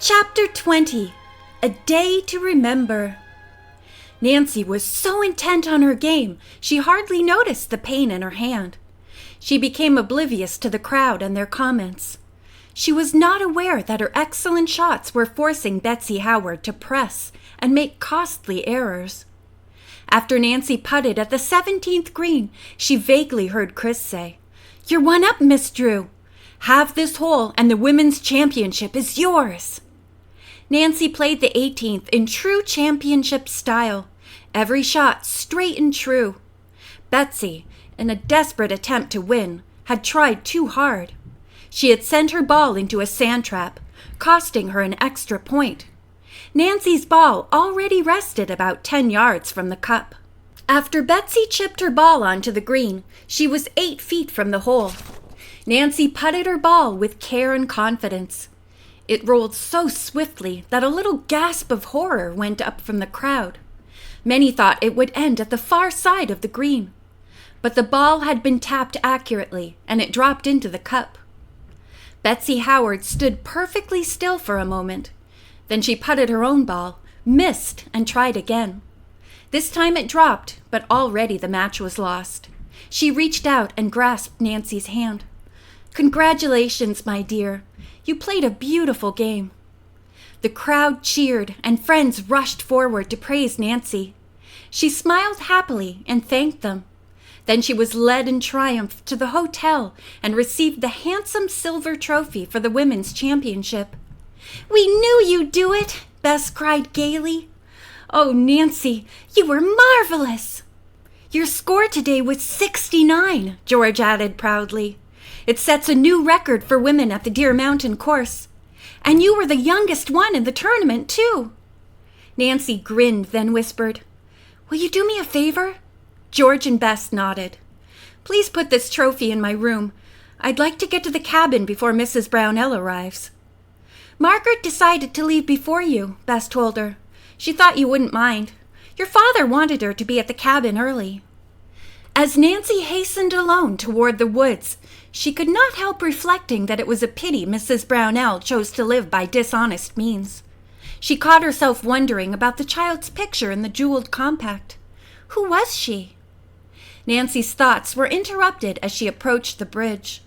Chapter 20. A Day to Remember. Nancy was so intent on her game, she hardly noticed the pain in her hand. She became oblivious to the crowd and their comments. She was not aware that her excellent shots were forcing Betsy Howard to press and make costly errors. After Nancy putted at the 17th green, she vaguely heard Chris say, "You're one up, Miss Drew. Have this hole and the women's championship is yours." Nancy played the 18th in true championship style, every shot straight and true. Betsy, in a desperate attempt to win, had tried too hard. She had sent her ball into a sand trap, costing her an extra point. Nancy's ball already rested about 10 yards from the cup. After Betsy chipped her ball onto the green, she was 8 feet from the hole. Nancy putted her ball with care and confidence. It rolled so swiftly that a little gasp of horror went up from the crowd. Many thought it would end at the far side of the green. But the ball had been tapped accurately, and it dropped into the cup. Betsy Howard stood perfectly still for a moment. Then she putted her own ball, missed, and tried again. This time it dropped, but already the match was lost. She reached out and grasped Nancy's hand. "Congratulations, my dear. You played a beautiful game." The crowd cheered, and friends rushed forward to praise Nancy. She smiled happily and thanked them. Then she was led in triumph to the hotel and received the handsome silver trophy for the women's championship. "We knew you'd do it," Bess cried gaily. "Oh, Nancy, you were marvelous." "Your score today was 69, George added proudly. "It sets a new record for women at the Deer Mountain course. And you were the youngest one in the tournament, too." Nancy grinned, then whispered, "Will you do me a favor?" George and Bess nodded. "Please put this trophy in my room. I'd like to get to the cabin before Mrs. Brownell arrives." "Margaret decided to leave before you," Bess told her. "She thought you wouldn't mind. Your father wanted her to be at the cabin early." As Nancy hastened alone toward the woods, she could not help reflecting that it was a pity Mrs. Brownell chose to live by dishonest means. She caught herself wondering about the child's picture in the jeweled compact. Who was she? Nancy's thoughts were interrupted as she approached the bridge.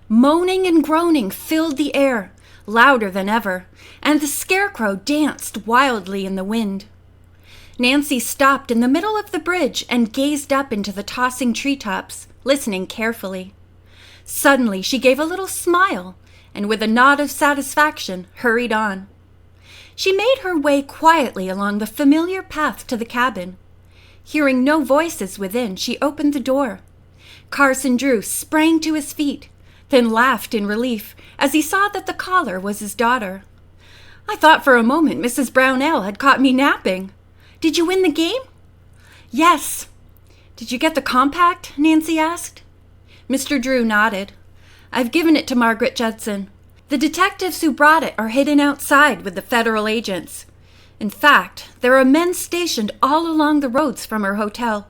Moaning and groaning filled the air, louder than ever, and the scarecrow danced wildly in the wind. Nancy stopped in the middle of the bridge and gazed up into the tossing treetops, listening carefully. Suddenly she gave a little smile, and with a nod of satisfaction hurried on. She made her way quietly along the familiar path to the cabin. Hearing no voices within, she opened the door. Carson Drew sprang to his feet, then laughed in relief as he saw that the caller was his daughter. "I thought for a moment Mrs. Brownell had caught me napping. Did you win the game?" "Yes." "Did you get the compact?" Nancy asked. Mr. Drew nodded. "I've given it to Margaret Judson. The detectives who brought it are hidden outside with the federal agents. In fact, there are men stationed all along the roads from her hotel.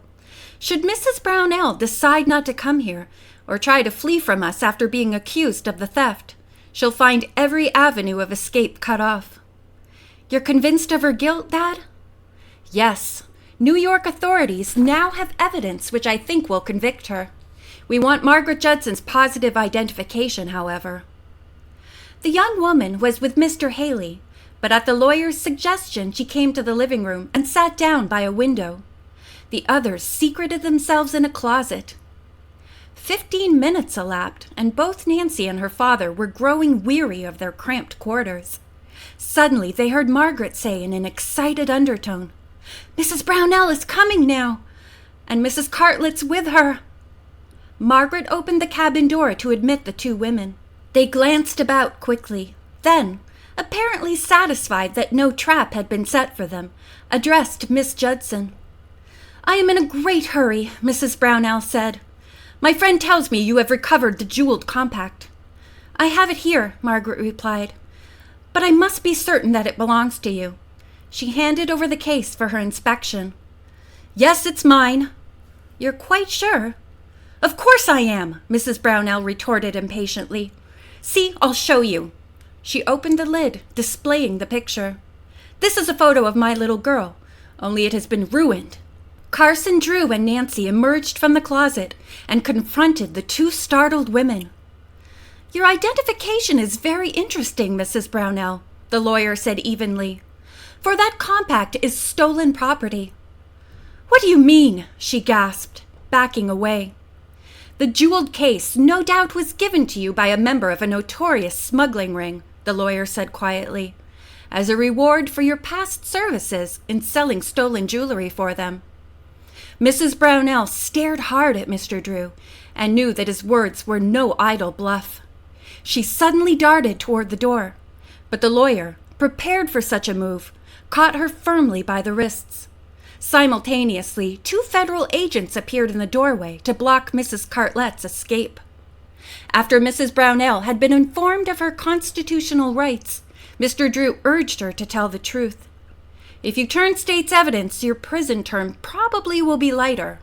Should Mrs. Brownell decide not to come here or try to flee from us after being accused of the theft, she'll find every avenue of escape cut off." "You're convinced of her guilt, Dad?" "Yes. New York authorities now have evidence which I think will convict her. We want Margaret Judson's positive identification, however." The young woman was with Mr. Haley, but at the lawyer's suggestion she came to the living room and sat down by a window. The others secreted themselves in a closet. 15 minutes elapsed, and both Nancy and her father were growing weary of their cramped quarters. Suddenly they heard Margaret say in an excited undertone, "Mrs. Brownell is coming now, and Mrs. Cartlett's with her." Margaret opened the cabin door to admit the two women. They glanced about quickly, then, apparently satisfied that no trap had been set for them, addressed Miss Judson. "I am in a great hurry," Mrs. Brownell said. "My friend tells me you have recovered the jeweled compact." "I have it here," Margaret replied, "but I must be certain that it belongs to you." She handed over the case for her inspection. "Yes, it's mine." "You're quite sure?" "Of course I am," Mrs. Brownell retorted impatiently. "See, I'll show you." She opened the lid, displaying the picture. "This is a photo of my little girl, only it has been ruined." Carson Drew and Nancy emerged from the closet and confronted the two startled women. "Your identification is very interesting, Mrs. Brownell," the lawyer said evenly, "for that compact is stolen property." "What do you mean?" she gasped, backing away. "The jeweled case no doubt was given to you by a member of a notorious smuggling ring," the lawyer said quietly, "as a reward for your past services in selling stolen jewelry for them." Mrs. Brownell stared hard at Mr. Drew and knew that his words were no idle bluff. She suddenly darted toward the door, but the lawyer, prepared for such a move, caught her firmly by the wrists. Simultaneously, two federal agents appeared in the doorway to block Mrs. Cartlett's escape. After Mrs. Brownell had been informed of her constitutional rights, Mr. Drew urged her to tell the truth. "If you turn state's evidence, your prison term probably will be lighter."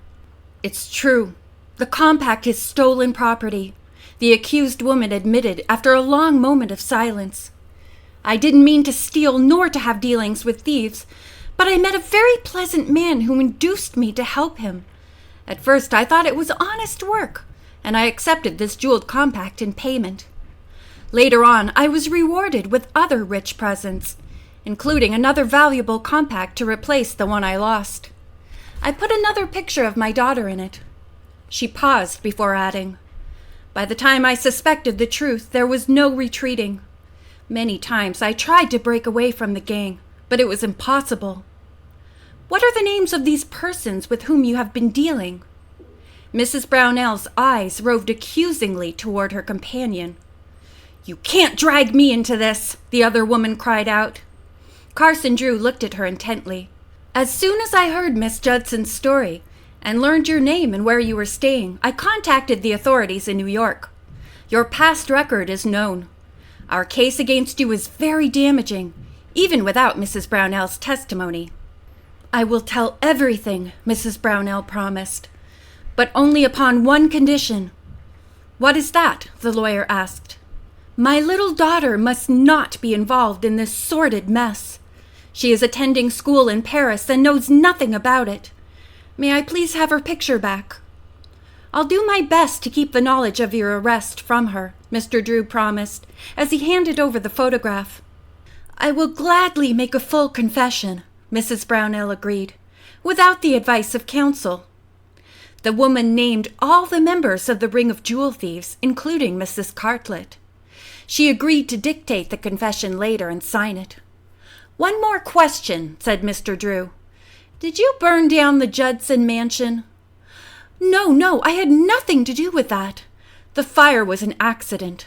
"It's true. The compact is stolen property," the accused woman admitted after a long moment of silence. "I didn't mean to steal nor to have dealings with thieves, but I met a very pleasant man who induced me to help him. At first I thought it was honest work, and I accepted this jeweled compact in payment. Later on, I was rewarded with other rich presents, including another valuable compact to replace the one I lost. I put another picture of my daughter in it." She paused before adding, "By the time I suspected the truth, there was no retreating. Many times I tried to break away from the gang, but it was impossible." "What are the names of these persons with whom you have been dealing?" Mrs. Brownell's eyes roved accusingly toward her companion. "You can't drag me into this," the other woman cried out. Carson Drew looked at her intently. "As soon as I heard Miss Judson's story and learned your name and where you were staying, I contacted the authorities in New York. Your past record is known. Our case against you is very damaging, even without Mrs. Brownell's testimony." "I will tell everything," Mrs. Brownell promised, "but only upon one condition." "What is that?" the lawyer asked. "My little daughter must not be involved in this sordid mess. She is attending school in Paris and knows nothing about it. May I please have her picture back?" "I'll do my best to keep the knowledge of your arrest from her," Mr. Drew promised as he handed over the photograph. "I will gladly make a full confession," Mrs. Brownell agreed, "without the advice of counsel." The woman named all the members of the ring of jewel thieves, including Mrs. Cartlett. She agreed to dictate the confession later and sign it. "One more question," said Mr. Drew. "Did you burn down the Judson mansion?" No, I had nothing to do with that. The fire was an accident."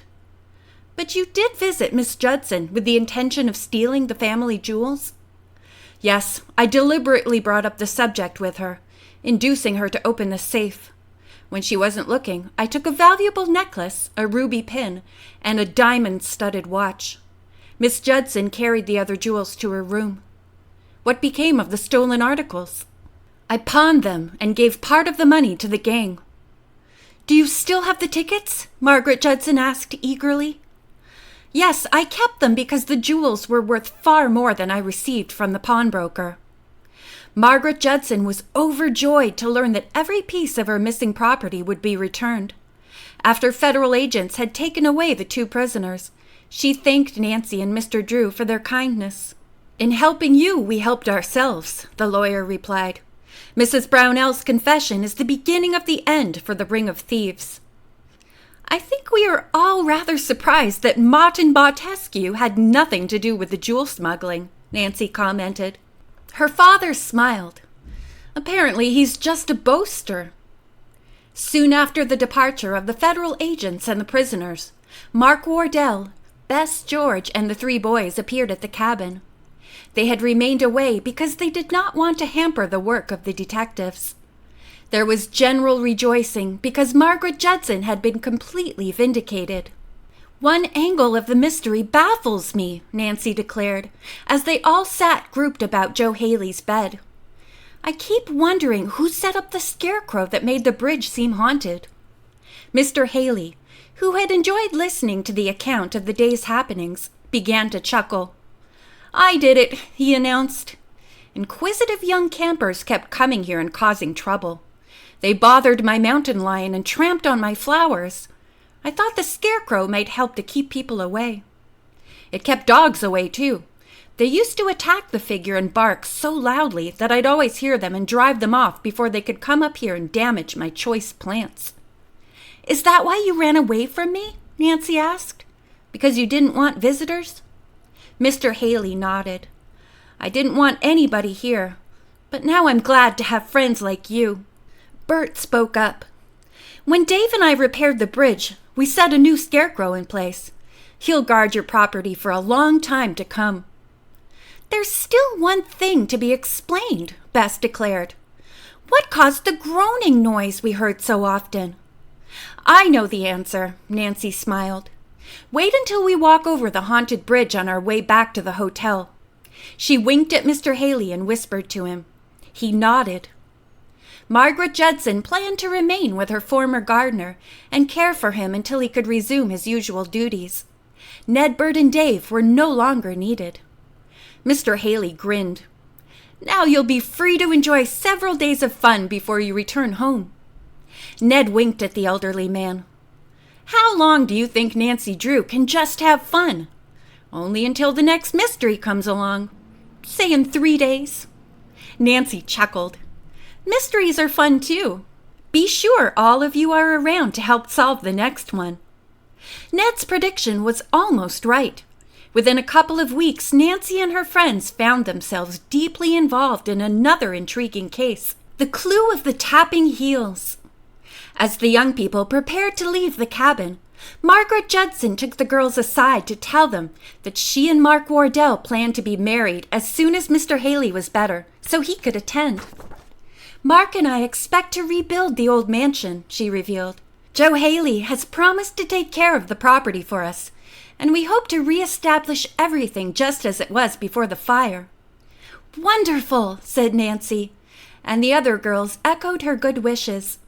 "But you did visit Miss Judson with the intention of stealing the family jewels?" "Yes, I deliberately brought up the subject with her, inducing her to open the safe. When she wasn't looking, I took a valuable necklace, a ruby pin, and a diamond-studded watch. Miss Judson carried the other jewels to her room." "What became of the stolen articles?" "I pawned them and gave part of the money to the gang." "Do you still have the tickets?" Margaret Judson asked eagerly. "Yes, I kept them because the jewels were worth far more than I received from the pawnbroker." Margaret Judson was overjoyed to learn that every piece of her missing property would be returned. After federal agents had taken away the two prisoners, she thanked Nancy and Mr. Drew for their kindness. "In helping you, we helped ourselves," the lawyer replied. "Mrs. Brownell's confession is the beginning of the end for the Ring of Thieves." "I think we are all rather surprised that Martin Bartescu had nothing to do with the jewel smuggling," Nancy commented. Her father smiled. "Apparently he's just a boaster." Soon after the departure of the federal agents and the prisoners, Mark Wardell, Bess George, and the three boys appeared at the cabin. They had remained away because they did not want to hamper the work of the detectives. There was general rejoicing because Margaret Judson had been completely vindicated. "One angle of the mystery baffles me," Nancy declared, as they all sat grouped about Joe Haley's bed. "I keep wondering who set up the scarecrow that made the bridge seem haunted." Mr. Haley, who had enjoyed listening to the account of the day's happenings, began to chuckle. "I did it," he announced. "Inquisitive young campers kept coming here and causing trouble. They bothered my mountain lion and tramped on my flowers. I thought the scarecrow might help to keep people away. It kept dogs away, too. They used to attack the figure and bark so loudly that I'd always hear them and drive them off before they could come up here and damage my choice plants." "Is that why you ran away from me?" Nancy asked. "Because you didn't want visitors?" Mr. Haley nodded. "I didn't want anybody here, but now I'm glad to have friends like you." Bert spoke up. "When Dave and I repaired the bridge, we set a new scarecrow in place. He'll guard your property for a long time to come." "There's still one thing to be explained," Bess declared. "What caused the groaning noise we heard so often?" "I know the answer," Nancy smiled. "Wait until we walk over the haunted bridge on our way back to the hotel." She winked at Mr. Haley and whispered to him. He nodded. Margaret Judson planned to remain with her former gardener and care for him until he could resume his usual duties. Ned, Bert, and Dave were no longer needed. Mr. Haley grinned. "Now you'll be free to enjoy several days of fun before you return home." Ned winked at the elderly man. "How long do you think Nancy Drew can just have fun?" "Only until the next mystery comes along. Say in 3 days." Nancy chuckled. "Mysteries are fun too. Be sure all of you are around to help solve the next one." Ned's prediction was almost right. Within a couple of weeks, Nancy and her friends found themselves deeply involved in another intriguing case, the clue of the tapping heels. As the young people prepared to leave the cabin, Margaret Judson took the girls aside to tell them that she and Mark Wardell planned to be married as soon as Mr. Haley was better, so he could attend. "Mark and I expect to rebuild the old mansion," she revealed. "Joe Haley has promised to take care of the property for us, and we hope to reestablish everything just as it was before the fire." "Wonderful," said Nancy, and the other girls echoed her good wishes.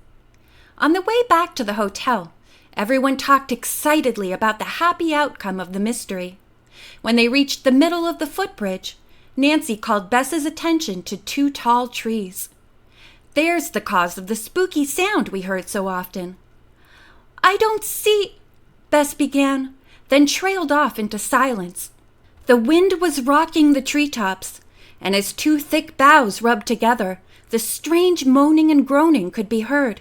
On the way back to the hotel, everyone talked excitedly about the happy outcome of the mystery. When they reached the middle of the footbridge, Nancy called Bess's attention to 2 tall trees. "There's the cause of the spooky sound we heard so often." "I don't see," Bess began, then trailed off into silence. The wind was rocking the treetops, and as 2 thick boughs rubbed together, the strange moaning and groaning could be heard.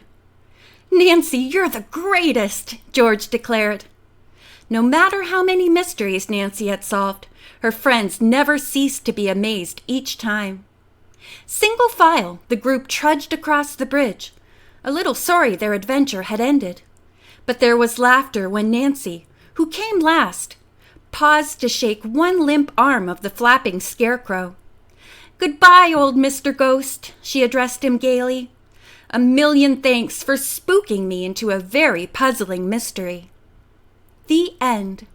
"Nancy, you're the greatest," George declared. No matter how many mysteries Nancy had solved, her friends never ceased to be amazed each time. Single file, the group trudged across the bridge, a little sorry their adventure had ended. But there was laughter when Nancy, who came last, paused to shake one limp arm of the flapping scarecrow. "Goodbye, old Mr. Ghost," she addressed him gaily. "A million thanks for spooking me into a very puzzling mystery." The end.